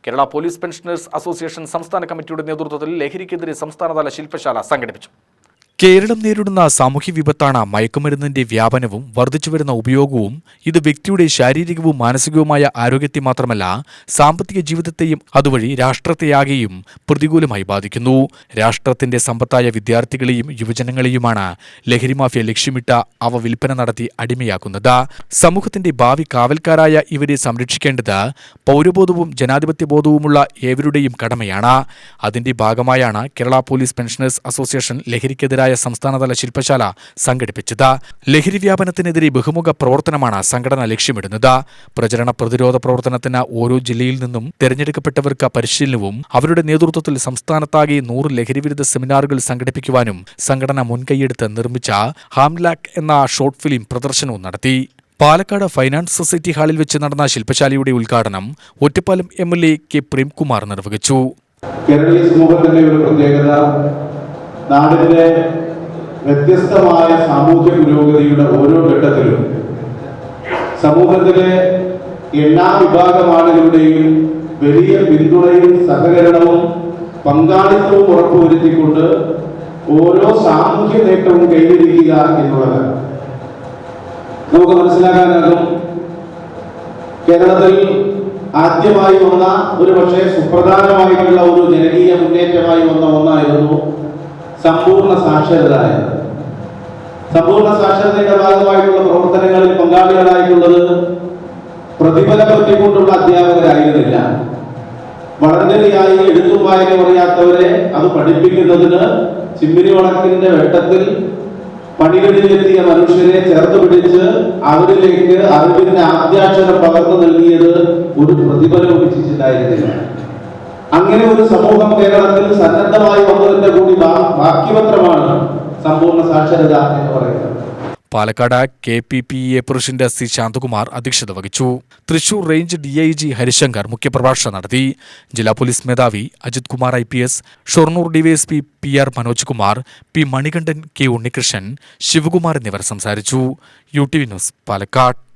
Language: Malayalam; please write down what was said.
കേരള പോലീസ് പെൻഷനേഴ്സ് അസോസിയേഷൻ സംസ്ഥാന കമ്മിറ്റിയുടെ നേതൃത്വത്തിൽ ലഹരിക്കെതിരെ സംസ്ഥാനതല ശില്പശാല സംഘടിപ്പിച്ചു. കേരളം നേരിടുന്ന സാമൂഹ്യ വിപത്താണ് മയക്കുമരുന്നിന്റെ വ്യാപനവും വർദ്ധിച്ചുവരുന്ന ഉപയോഗവും. ഇത് വ്യക്തിയുടെ ശാരീരികവും മാനസികവുമായ ആരോഗ്യത്തെ മാത്രമല്ല സാമ്പത്തിക ജീവിതത്തെയും അതുവഴി രാഷ്ട്രത്തെയാകെയും പ്രതികൂലമായി ബാധിക്കുന്നു. രാഷ്ട്രത്തിന്റെ സമ്പത്തായ വിദ്യാർത്ഥികളെയും യുവജനങ്ങളെയുമാണ് ലഹരി മാഫിയ ലക്ഷ്യമിട്ട് അവ വിൽപ്പന നടത്തി അടിമയാക്കുന്നത്. സമൂഹത്തിന്റെ ഭാവി കാവൽക്കാരായ ഇവരെ സംരക്ഷിക്കേണ്ടത് പൗരബോധവും ജനാധിപത്യബോധവുമുള്ള ഏവരുടെയും കടമയാണ്. അതിന്റെ ഭാഗമായാണ് കേരള പോലീസ് പെൻഷനേഴ്സ് അസോസിയേഷൻ ലഹരിക്കെതിരായ സംസ്ഥാനതല ശില്പശാല സംഘടിപ്പിച്ചത്. ലഹരി വ്യാപനത്തിനെതിരെ ബഹുമുഖ പ്രവർത്തനമാണ് സംഘടന ലക്ഷ്യമിടുന്നത്. പ്രചരണ പ്രതിരോധ പ്രവർത്തനത്തിന് ഓരോ ജില്ലയിൽ നിന്നും തെരഞ്ഞെടുക്കപ്പെട്ടവർക്ക് പരിശീലനവും അവരുടെ നേതൃത്വത്തിൽ സംസ്ഥാനത്താകെ 100 ലഹരിവിരുദ്ധ സെമിനാറുകൾ സംഘടിപ്പിക്കുവാനും സംഘടന മുൻകൈയെടുത്ത് നിർമ്മിച്ച ഹാംലാക്ക് എന്ന ഷോർട്ട് ഫിലിം പ്രദർശനവും നടത്തി. പാലക്കാട് ഫൈനാൻസ് സൊസൈറ്റി ഹാളിൽ വെച്ച് നടന്ന ശില്പശാലയുടെ ഉദ്ഘാടനം ഒറ്റപ്പാലം MLA കെ പ്രേംകുമാർ നിർവഹിച്ചു. കേരളീയ സമൂഹത്തിന്റെ ഒരു പ്രത്യേകത നാടിന്റെ വ്യത്യസ്തമായ സാമൂഹ്യ പുരോഗതിയുടെ ഓരോ ഘട്ടത്തിലും സമൂഹത്തിലെ എല്ലാ വിഭാഗം ആളുകളുടെയും വലിയ പിന്തുണയും സഹകരണവും പങ്കാളിത്തവും ഉറപ്പുവരുത്തിക്കൊണ്ട് ഓരോ സാമൂഹ്യ നേട്ടവും കൈവരിക്കുക എന്നുള്ളത് നമുക്ക് മനസ്സിലാക്കാനാകും. കേരളത്തിൽ ആദ്യമായി വന്ന ഒരു പക്ഷേ സുപ്രധാനമായിട്ടുള്ള ഒരു ജനകീയ മുന്നേറ്റമായി വന്ന ഒന്നായിരുന്നു സമ്പൂർണ്ണ സാക്ഷരത. സമ്പൂർണ്ണ സാക്ഷരതയുടെ ഭാഗമായിട്ടുള്ള പ്രവർത്തനങ്ങളിൽ പങ്കാളികളായിട്ടുള്ളത് പ്രതിഫലപ്പെടുത്തിക്കൊണ്ടുള്ള അധ്യാപകരായിരുന്നില്ല. വളരെയായി എഴുത്തും വായന അറിയാത്തവരെ അത് പഠിപ്പിക്കുന്നതിന് ചിമ്മിനി വളക്കിന്റെ വെട്ടത്തിൽ പണികളിലെത്തിയ മനുഷ്യരെ ചേർത്ത് പിടിച്ച് അവരിലേക്ക് അറിവിന്റെ ആദ്യാക്ഷരം പകർന്നു നൽകിയത് ഒരു പ്രതിഫലം ഇച്ഛിച്ചിട്ടായിരുന്നില്ല. അങ്ങനെ ഒരു സമൂഹം കേരളത്തിൽ സന്നദ്ധമായി വന്നതിന്റെ കൂടി വാക്യപത്രമാണ് സമ്പൂർണ്ണ സാക്ഷരത എന്ന് പറയുന്നത്. Palakkad KPPA president C. Santhakumar അധ്യക്ഷത വഹിച്ചു. തൃശൂർ റേഞ്ച് DIG ഹരിശങ്കർ മുഖ്യപ്രഭാഷണം നടത്തി. ജില്ലാ പോലീസ് മേധാവി Ajith Kumar IPS, Shoranur DYSP PR Manoj Kumar, P. Manikandan, K. Unnikrishnan, Shivakumar എന്നിവർ സംസാരിച്ചു. UTV news, Palakkad.